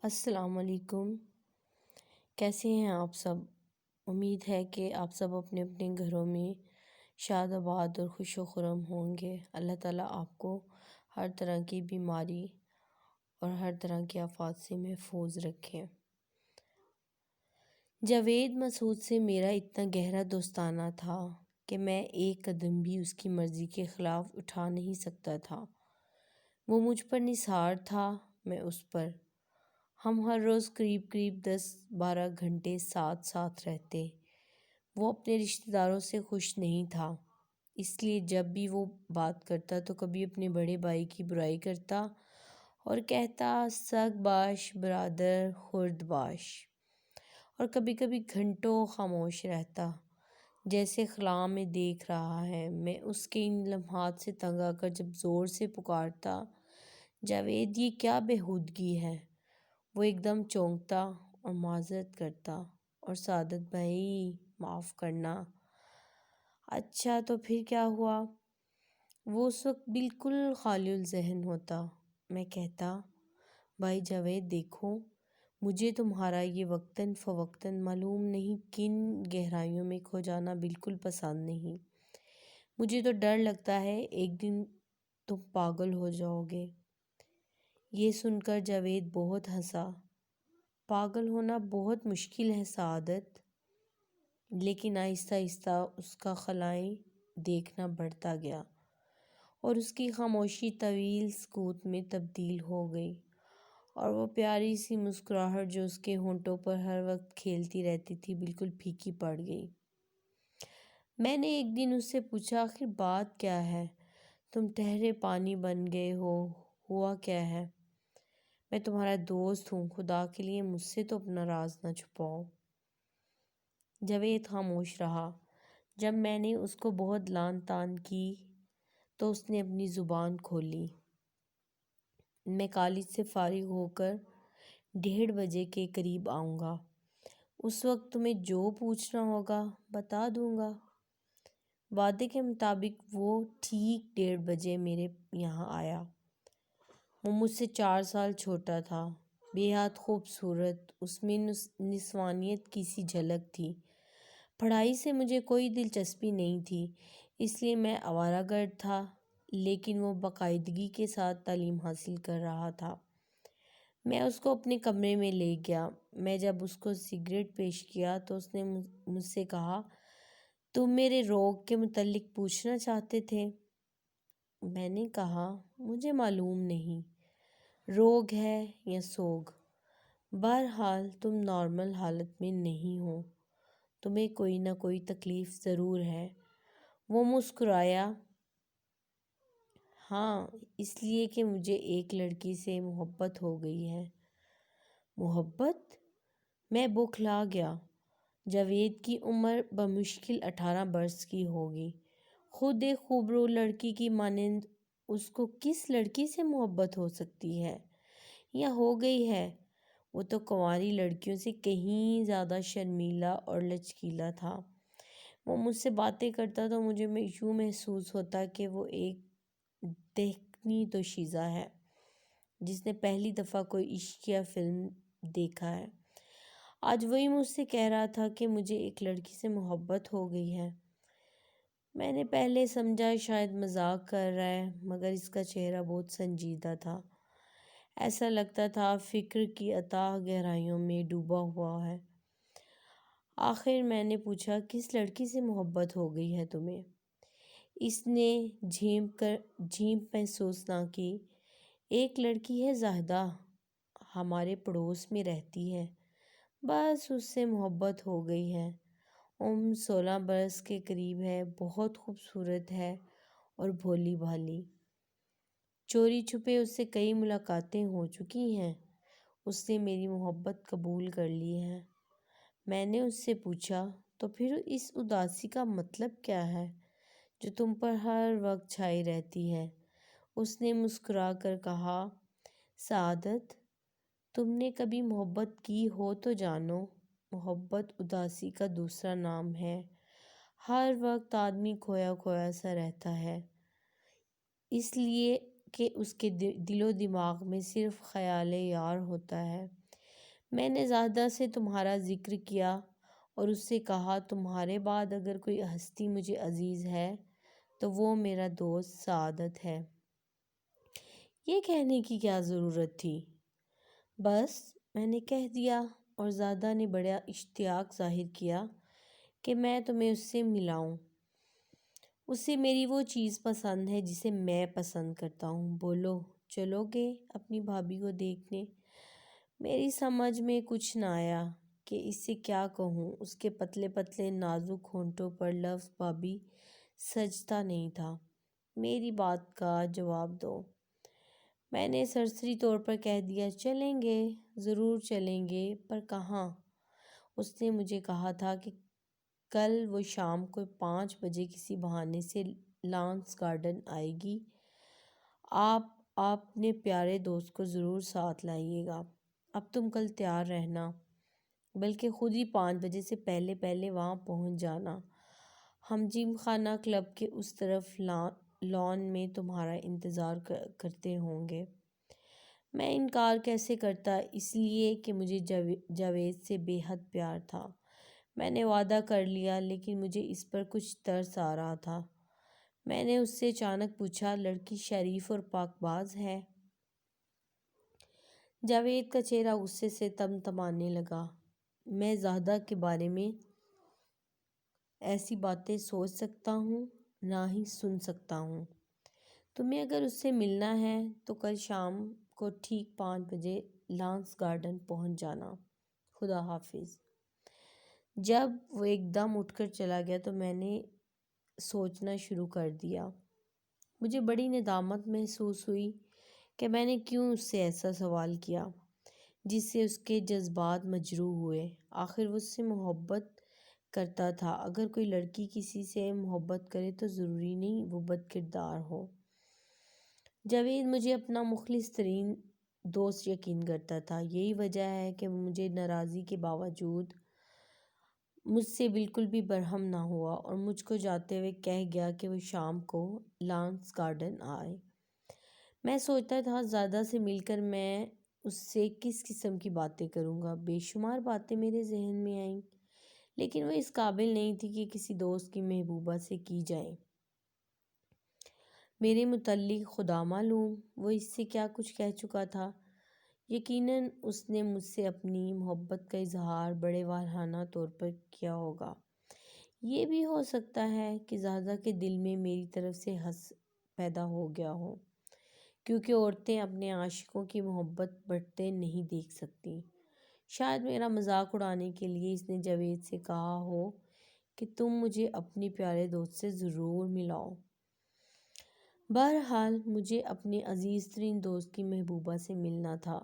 السلام علیکم۔ کیسے ہیں آپ سب؟ امید ہے کہ آپ سب اپنے اپنے گھروں میں شاد آباد اور خوش و خرم ہوں گے۔ اللہ تعالیٰ آپ کو ہر طرح کی بیماری اور ہر طرح کی آفات سے محفوظ رکھیں۔ جاوید مسعود سے میرا اتنا گہرا دوستانہ تھا کہ میں ایک قدم بھی اس کی مرضی کے خلاف اٹھا نہیں سکتا تھا۔ وہ مجھ پر نثار تھا، میں اس پر۔ ہم ہر روز قریب 10-12 گھنٹے ساتھ رہتے۔ وہ اپنے رشتہ داروں سے خوش نہیں تھا، اس لیے جب بھی وہ بات کرتا تو کبھی اپنے بڑے بھائی کی برائی کرتا اور کہتا سگ باش برادر خورد باش، اور کبھی کبھی گھنٹوں خاموش رہتا، جیسے خلا میں دیکھ رہا ہے۔ میں اس کے ان لمحات سے تنگ آ کر جب زور سے پکارتا، جاوید یہ کیا بےہودگی ہے، وہ ایک دم چونکتا اور معذرت کرتا اور سعادت بھائی معاف کرنا۔ اچھا تو پھر کیا ہوا؟ وہ اس وقت بالکل خالی الذہن ہوتا۔ میں کہتا بھائی جاوید دیکھو، مجھے تمہارا یہ وقتاً فوقتاً معلوم نہیں کن گہرائیوں میں کھو جانا بالکل پسند نہیں۔ مجھے تو ڈر لگتا ہے ایک دن تم پاگل ہو جاؤ گے۔ یہ سن کر جاوید بہت ہنسا۔ پاگل ہونا بہت مشکل ہے سعادت، لیکن آہستہ آہستہ اس کا خلائیں دیکھنا بڑھتا گیا اور اس کی خاموشی طویل سکوت میں تبدیل ہو گئی، اور وہ پیاری سی مسکراہٹ جو اس کے ہونٹوں پر ہر وقت کھیلتی رہتی تھی بالکل پھیکی پڑ گئی۔ میں نے ایک دن اس سے پوچھا آخر بات کیا ہے؟ تم ٹھہرے پانی بن گئے ہو، ہوا کیا ہے؟ میں تمہارا دوست ہوں، خدا کے لیے مجھ سے تو اپنا راز نہ چھپاؤ۔ جاوید خاموش رہا۔ جب میں نے اس کو بہت لان تان کی تو اس نے اپنی زبان کھولی۔ میں کالج سے فارغ ہو کر 1:30 بجے کے قریب آؤں گا، اس وقت تمہیں جو پوچھنا ہوگا بتا دوں گا۔ وعدے کے مطابق وہ ٹھیک 1:30 بجے میرے یہاں آیا۔ وہ مجھ سے 4 سال چھوٹا تھا، بے حد خوبصورت، اس میں نسوانیت کی سی جھلک تھی۔ پڑھائی سے مجھے کوئی دلچسپی نہیں تھی، اس لیے میں آوارہ گرد تھا، لیکن وہ باقاعدگی کے ساتھ تعلیم حاصل کر رہا تھا۔ میں اس کو اپنے کمرے میں لے گیا۔ میں جب اس کو سگریٹ پیش کیا تو اس نے مجھ سے کہا تم میرے روگ کے متعلق پوچھنا چاہتے تھے؟ میں نے کہا مجھے معلوم نہیں، روگ ہے یا سوگ، بہرحال تم نارمل حالت میں نہیں ہو، تمہیں کوئی نہ کوئی تکلیف ضرور ہے۔ وہ مسکرایا۔ ہاں، اس لیے کہ مجھے ایک لڑکی سے محبت ہو گئی ہے۔ محبت؟ میں بوکھلا گیا۔ جاوید کی عمر بمشکل 18 برس کی ہوگی۔ خود ایک خوبرو لڑکی کی مانند اس کو کس لڑکی سے محبت ہو سکتی ہے یا ہو گئی ہے؟ وہ تو کنواری لڑکیوں سے کہیں زیادہ شرمیلا اور لچکیلا تھا۔ وہ مجھ سے باتیں کرتا تو مجھے یوں محسوس ہوتا کہ وہ ایک دہقانی دوشیزہ ہے جس نے پہلی دفعہ کوئی عشقیہ فلم دیکھا ہے۔ آج وہی مجھ سے کہہ رہا تھا کہ مجھے ایک لڑکی سے محبت ہو گئی ہے۔ میں نے پہلے سمجھا شاید مذاق کر رہا ہے، مگر اس کا چہرہ بہت سنجیدہ تھا۔ ایسا لگتا تھا فکر کی اتھاہ گہرائیوں میں ڈوبا ہوا ہے۔ آخر میں نے پوچھا کس لڑکی سے محبت ہو گئی ہے تمہیں؟ اس نے جھیمپ محسوس نہ کی۔ ایک لڑکی ہے زاہدہ، ہمارے پڑوس میں رہتی ہے، بس اس سے محبت ہو گئی ہے۔ 16 برس کے قریب ہے، بہت خوبصورت ہے اور بھولی بھالی۔ چوری چھپے اس سے کئی ملاقاتیں ہو چکی ہیں، اس نے میری محبت قبول کر لی ہے۔ میں نے اس سے پوچھا تو پھر اس اداسی کا مطلب کیا ہے جو تم پر ہر وقت چھائی رہتی ہے؟ اس نے مسکرا کر کہا سعادت، تم نے کبھی محبت کی ہو تو جانو، محبت اداسی کا دوسرا نام ہے۔ ہر وقت آدمی کھویا کھویا سا رہتا ہے، اس لیے کہ اس کے دل و دماغ میں صرف خیال یار ہوتا ہے۔ میں نے زاہدہ سے تمہارا ذکر کیا اور اس سے کہا تمہارے بعد اگر کوئی ہستی مجھے عزیز ہے تو وہ میرا دوست سعادت ہے۔ یہ کہنے کی کیا ضرورت تھی؟ بس میں نے کہہ دیا، اور زاہدہ نے بڑا اشتیاق ظاہر کیا کہ میں تمہیں اس سے ملاؤں۔ اسے میری وہ چیز پسند ہے جسے میں پسند کرتا ہوں۔ بولو، چلو گے اپنی بھابھی کو دیکھنے؟ میری سمجھ میں کچھ نہ آیا کہ اس سے کیا کہوں۔ اس کے پتلے پتلے نازک ہونٹوں پر لفظ بھابھی سجتا نہیں تھا۔ میری بات کا جواب دو۔ میں نے سرسری طور پر کہہ دیا، چلیں گے، ضرور چلیں گے، پر کہاں؟ اس نے مجھے کہا تھا کہ کل وہ شام کو 5 بجے کسی بہانے سے لانس گارڈن آئے گی۔ آپ اپنے پیارے دوست کو ضرور ساتھ لائیے گا۔ اب تم کل تیار رہنا، بلکہ خود ہی 5 بجے سے پہلے پہلے وہاں پہنچ جانا۔ ہم جم خانہ کلب کے اس طرف لان میں تمہارا انتظار کرتے ہوں گے۔ میں انکار کیسے کرتا، اس لیے کہ مجھے جاوید سے بے حد پیار تھا۔ میں نے وعدہ کر لیا، لیکن مجھے اس پر کچھ ترس آ رہا تھا۔ میں نے اس سے اچانک پوچھا، لڑکی شریف اور پاک باز ہے؟ جاوید کا چہرہ غصے سے تمتمانے لگا۔ میں زاہدہ کے بارے میں ایسی باتیں سوچ سکتا ہوں، نہ ہی سن سکتا ہوں۔ تمہیں اگر اس سے ملنا ہے تو کل شام کو ٹھیک 5 بجے لانس گارڈن پہنچ جانا۔ خدا حافظ۔ جب وہ ایک دم اٹھ کر چلا گیا تو میں نے سوچنا شروع کر دیا۔ مجھے بڑی ندامت محسوس ہوئی کہ میں نے کیوں اس سے ایسا سوال کیا جس سے اس کے جذبات مجروح ہوئے۔ آخر وہ اس سے محبت کرتا تھا۔ اگر کوئی لڑکی کسی سے محبت کرے تو ضروری نہیں وہ بد کردار ہو۔ جاوید مجھے اپنا مخلص ترین دوست یقین کرتا تھا۔ یہی وجہ ہے کہ وہ مجھے ناراضی کے باوجود مجھ سے بالکل بھی برہم نہ ہوا اور مجھ کو جاتے ہوئے کہہ گیا کہ وہ شام کو لانس گارڈن آئے۔ میں سوچتا تھا زیادہ سے مل کر میں اس سے کس قسم کی باتیں کروں گا۔ بے شمار باتیں میرے ذہن میں آئیں، لیکن وہ اس قابل نہیں تھی کہ کسی دوست کی محبوبہ سے کی جائیں۔ میرے متعلق خدا معلوم وہ اس سے کیا کچھ کہہ چکا تھا۔ یقیناً اس نے مجھ سے اپنی محبت کا اظہار بڑے وارحانہ طور پر کیا ہوگا۔ یہ بھی ہو سکتا ہے کہ زاہدہ کے دل میں میری طرف سے حس پیدا ہو گیا ہو، کیونکہ عورتیں اپنے عاشقوں کی محبت بڑھتے نہیں دیکھ سکتی۔ شاید میرا مذاق اڑانے کے لیے اس نے جاوید سے کہا ہو کہ تم مجھے اپنے پیارے دوست سے ضرور ملاؤ۔ بہرحال مجھے اپنے عزیز ترین دوست کی محبوبہ سے ملنا تھا۔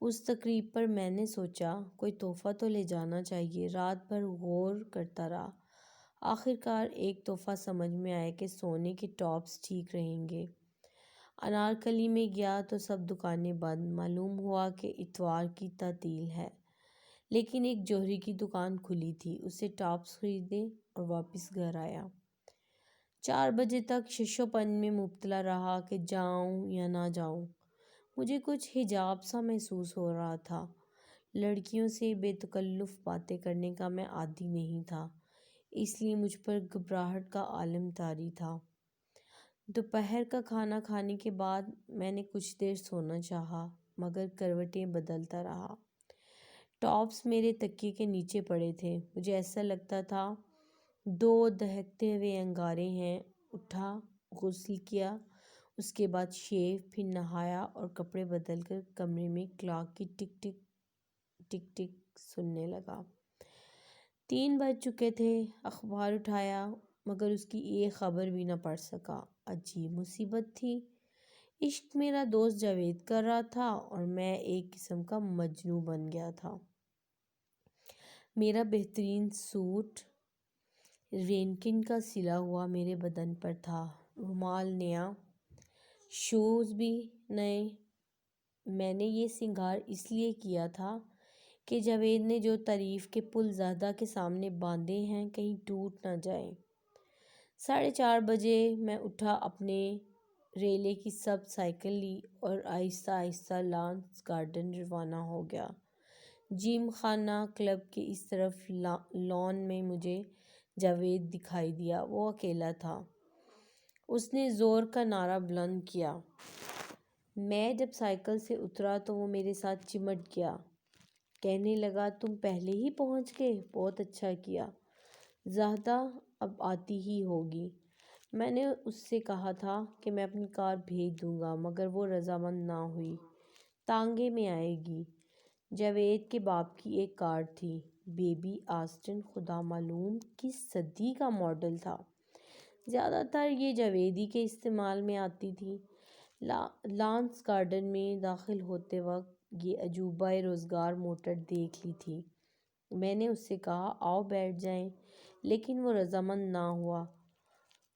اس تقریب پر میں نے سوچا کوئی تحفہ تو لے جانا چاہیے۔ رات بھر غور کرتا رہا۔ آخر کار ایک تحفہ سمجھ میں آیا کہ سونے کے ٹاپس ٹھیک رہیں گے۔ انارکلی میں گیا تو سب دکانیں بند۔ معلوم ہوا کہ اتوار کی تعطیل ہے، لیکن ایک جوہری کی دکان کھلی تھی۔ اس سے ٹاپس خریدے اور واپس گھر آیا۔ 4 بجے تک شش و پنج میں مبتلا رہا کہ جاؤں یا نہ جاؤں۔ مجھے کچھ حجاب سا محسوس ہو رہا تھا۔ لڑکیوں سے بے تکلف باتیں کرنے کا میں عادی نہیں تھا، اس لیے مجھ پر گھبراہٹ کا عالم طاری تھا۔ دوپہر کا کھانا کھانے کے بعد میں نے کچھ دیر سونا چاہا، مگر کروٹیں بدلتا رہا۔ ٹاپس میرے تکیے کے نیچے پڑے تھے۔ مجھے ایسا لگتا تھا 2 دہکتے ہوئے انگارے ہیں۔ اٹھا، غسل کیا، اس کے بعد شیو، پھر نہایا اور کپڑے بدل کر کمرے میں کلاک کی ٹک ٹک ٹک ٹک سننے لگا۔ 3 بج چکے تھے۔ اخبار اٹھایا، مگر اس کی ایک خبر بھی نہ پڑھ سکا۔ عجیب مصیبت تھی۔ عشق میرا دوست جاوید کر رہا تھا اور میں ایک قسم کا مجنوں بن گیا تھا۔ میرا بہترین سوٹ رینکن کا سلا ہوا میرے بدن پر تھا، رومال نیا، شوز بھی نئے۔ میں نے یہ سنگار اس لیے کیا تھا کہ جاوید نے جو تعریف کے پل زاہدہ کے سامنے باندھے ہیں کہیں ٹوٹ نہ جائیں۔ 4:30 بجے میں اٹھا، اپنے ریلے کی سبز سائیکل لی اور آہستہ آہستہ لانس گارڈن روانہ ہو گیا۔ جم خانہ کلب کے اس طرف لان میں مجھے جاوید دکھائی دیا۔ وہ اکیلا تھا۔ اس نے زور کا نعرہ بلند کیا۔ میں جب سائیکل سے اترا تو وہ میرے ساتھ چمٹ گیا۔ کہنے لگا، تم پہلے ہی پہنچ گئے، بہت اچھا کیا، زاہدہ اب آتی ہی ہوگی۔ میں نے اس سے کہا تھا کہ میں اپنی کار بھیج دوں گا، مگر وہ رضامند نہ ہوئی۔ تانگے میں آئے گی۔ جاوید کے باپ کی ایک کار تھی، بیبی آسٹن، خدا معلوم کس صدی کا ماڈل تھا۔ زیادہ تر یہ جاویدی کے استعمال میں آتی تھی۔ لانس گارڈن میں داخل ہوتے وقت یہ عجوبہ روزگار موٹر دیکھ لی تھی۔ میں نے اس سے کہا، آؤ بیٹھ جائیں، لیکن وہ رضامند نہ ہوا۔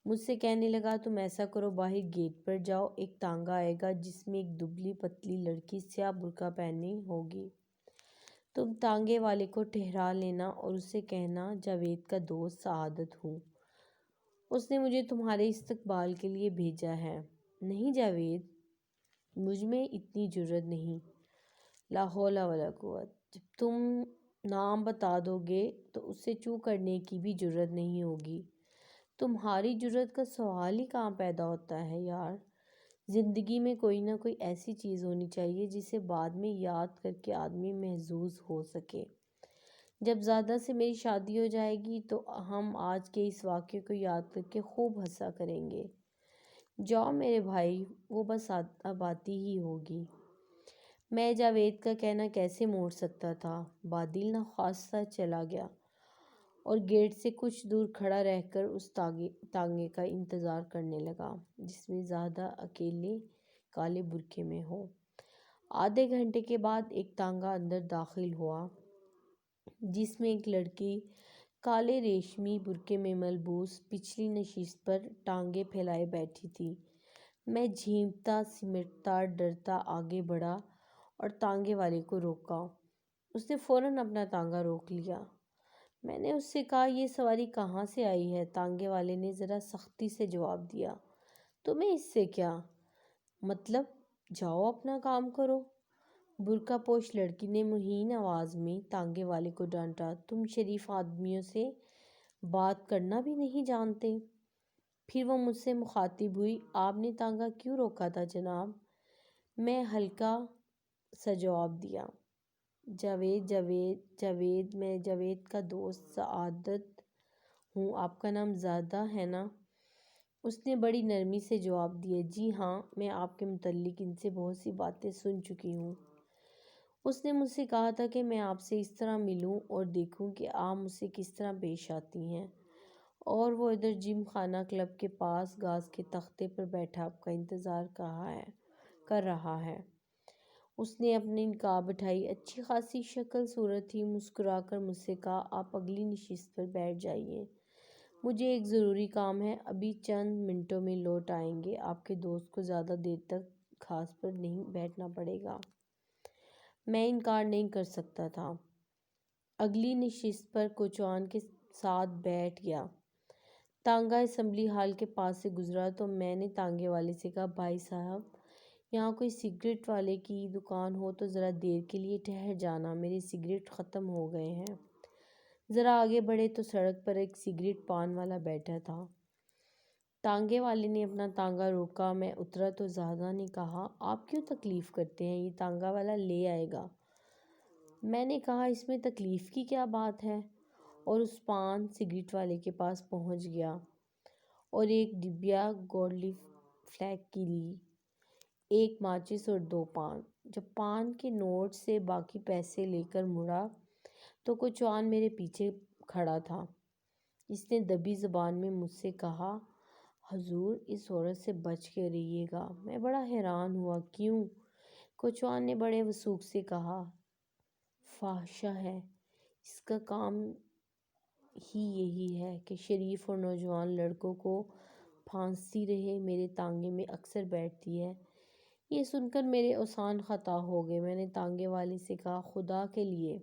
مجھ سے کہنے لگا، تم ایسا کرو، باہر گیٹ پر جاؤ، ایک تانگا آئے گا جس میں ایک دبلی پتلی لڑکی سیاہ برقع پہنے ہوگی۔ تم تانگے والے کو ٹھہرا لینا اور اس سے کہنا جاوید کا دوست سعادت ہوں، اس نے مجھے تمہارے استقبال کے لیے بھیجا ہے۔ نہیں جاوید، مجھ میں اتنی جرأت نہیں۔ لا حول ولا قوت۔ جب تم نام بتا دو گے تو اسے چوں کرنے کی بھی جرأت نہیں ہوگی۔ تمہاری جرأت کا سوال ہی کہاں پیدا ہوتا ہے یار۔ زندگی میں کوئی نہ کوئی ایسی چیز ہونی چاہیے جسے بعد میں یاد کر کے آدمی محظوظ ہو سکے۔ جب زادہ سے میری شادی ہو جائے گی تو ہم آج کے اس واقعے کو یاد کر کے خوب ہنسا کریں گے۔ جاؤ میرے بھائی، وہ بس اب آتی ہی ہوگی۔ میں جاوید کا کہنا کیسے موڑ سکتا تھا؟ بادل ناخواستہ چلا گیا اور گیٹ سے کچھ دور کھڑا رہ کر اس تانگے کا انتظار کرنے لگا جس میں زاہدہ اکیلے کالے برقعے میں ہو۔ آدھے گھنٹے کے بعد ایک تانگا اندر داخل ہوا جس میں ایک لڑکی کالے ریشمی برقعے میں ملبوس پچھلی نشست پر ٹانگیں پھیلائے بیٹھی تھی۔ میں جھیمتا سمٹتا ڈرتا آگے بڑھا اور تانگے والے کو روکا۔ اس نے فوراً اپنا تانگا روک لیا۔ میں نے اس سے کہا، یہ سواری کہاں سے آئی ہے؟ تانگے والے نے ذرا سختی سے جواب دیا، تمہیں اس سے کیا مطلب؟ جاؤ اپنا کام کرو۔ برقع پوش لڑکی نے مہین آواز میں تانگے والے کو ڈانٹا، تم شریف آدمیوں سے بات کرنا بھی نہیں جانتے؟ پھر وہ مجھ سے مخاطب ہوئی، آپ نے تانگا کیوں روکا تھا جناب؟ میں ہلکا سا جواب دیا، جاوید، میں جاوید کا دوست سعادت ہوں، آپ کا نام زاہدہ ہے نا؟ اس نے بڑی نرمی سے جواب دیا، جی ہاں، میں آپ کے متعلق ان سے بہت سی باتیں سن چکی ہوں۔ اس نے مجھ سے کہا تھا کہ میں آپ سے اس طرح ملوں اور دیکھوں کہ آپ مجھ سے کس طرح پیش آتی ہیں، اور وہ ادھر جم خانہ کلب کے پاس گھاس کے تختے پر بیٹھا آپ کا انتظار کر رہا ہے۔ اس نے اپنی نقاب اٹھائی، اچھی خاصی شکل صورت تھی۔ مسکرا کر مجھ سے کہا، آپ اگلی نشست پر بیٹھ جائیے، مجھے ایک ضروری کام ہے، ابھی چند منٹوں میں لوٹ آئیں گے، آپ کے دوست کو زیادہ دیر تک گھاس پر نہیں بیٹھنا پڑے گا۔ میں انکار نہیں کر سکتا تھا۔ اگلی نشست پر کوچوان کے ساتھ بیٹھ گیا۔ تانگا اسمبلی ہال کے پاس سے گزرا تو میں نے تانگے والے سے کہا، بھائی صاحب، یہاں کوئی سگریٹ والے کی دکان ہو تو ذرا دیر کے لیے ٹھہر جانا، میرے سگریٹ ختم ہو گئے ہیں۔ ذرا آگے بڑھے تو سڑک پر ایک سگریٹ پان والا بیٹھا تھا۔ تانگے والے نے اپنا تانگا روکا۔ میں اترا تو زاہدہ نے کہا، آپ کیوں تکلیف کرتے ہیں، یہ تانگا والا لے آئے گا۔ میں نے کہا، اس میں تکلیف کی کیا بات ہے، اور اس پان سگریٹ والے کے پاس پہنچ گیا اور ایک ڈبیا گولڈ فلیک کی لی، ایک ماچس اور 2 پان۔ جب پان کے نوٹ سے باقی پیسے لے کر مڑا تو کوچوان میرے پیچھے کھڑا تھا۔ اس نے دبی زبان میں مجھ سے کہا، حضور، اس عورت سے بچ کے رہیے گا۔ میں بڑا حیران ہوا، کیوں؟ کوچوان نے بڑے وثوق سے کہا، فاحشہ ہے، اس کا کام ہی یہی ہے کہ شریف اور نوجوان لڑکوں کو پھانستی رہے، میرے تانگے میں اکثر بیٹھتی ہے۔ یہ سن کر میرے اوسان خطا ہو گئے۔ میں نے تانگے والے سے کہا، خدا کے لیے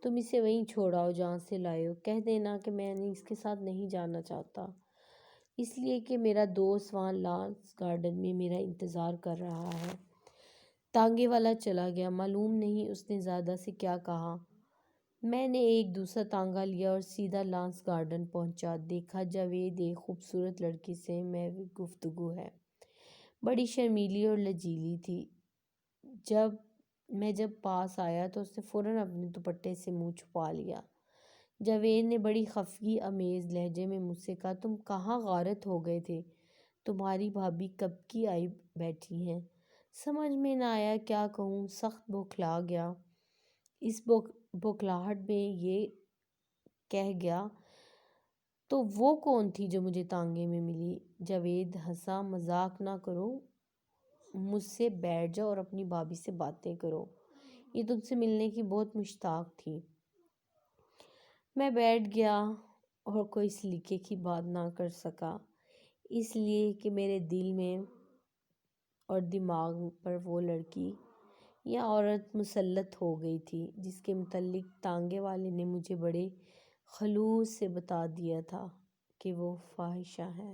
تم اسے وہیں چھوڑ آؤ جہاں سے لائے ہو، کہہ دینا کہ میں اس کے ساتھ نہیں جانا چاہتا، اس لیے کہ میرا دوست وہاں لانس گارڈن میں میرا انتظار کر رہا ہے۔ تانگے والا چلا گیا، معلوم نہیں اس نے زیادہ سے کیا کہا۔ میں نے ایک دوسرا تانگا لیا اور سیدھا لانس گارڈن پہنچا۔ دیکھا جاوید ایک خوبصورت لڑکی سے محو گفتگو ہے، بڑی شرمیلی اور لجیلی تھی۔ جب پاس آیا تو اس نے فوراً اپنے دوپٹے سے منہ چھپا لیا۔ جاوید نے بڑی خفگی آمیز لہجے میں مجھ سے کہا، تم کہاں غارت ہو گئے تھے؟ تمہاری بھابھی کب کی آئی بیٹھی ہیں؟ سمجھ میں نہ آیا کیا کہوں، سخت بوکھلا گیا۔ اس بوکھلاہٹ میں یہ کہہ گیا، تو وہ کون تھی جو مجھے تانگے میں ملی؟ جاوید ہنسا، مذاق نہ کرو مجھ سے، بیٹھ جاؤ اور اپنی بھابھی سے باتیں کرو، یہ تم سے ملنے کی بہت مشتاق تھی۔ میں بیٹھ گیا اور کوئی سلیقے کی بات نہ کر سکا، اس لیے کہ میرے دل میں اور دماغ پر وہ لڑکی یا عورت مسلط ہو گئی تھی جس کے متعلق تانگے والے نے مجھے بڑے خلوص سے بتا دیا تھا کہ وہ فاحشہ ہے۔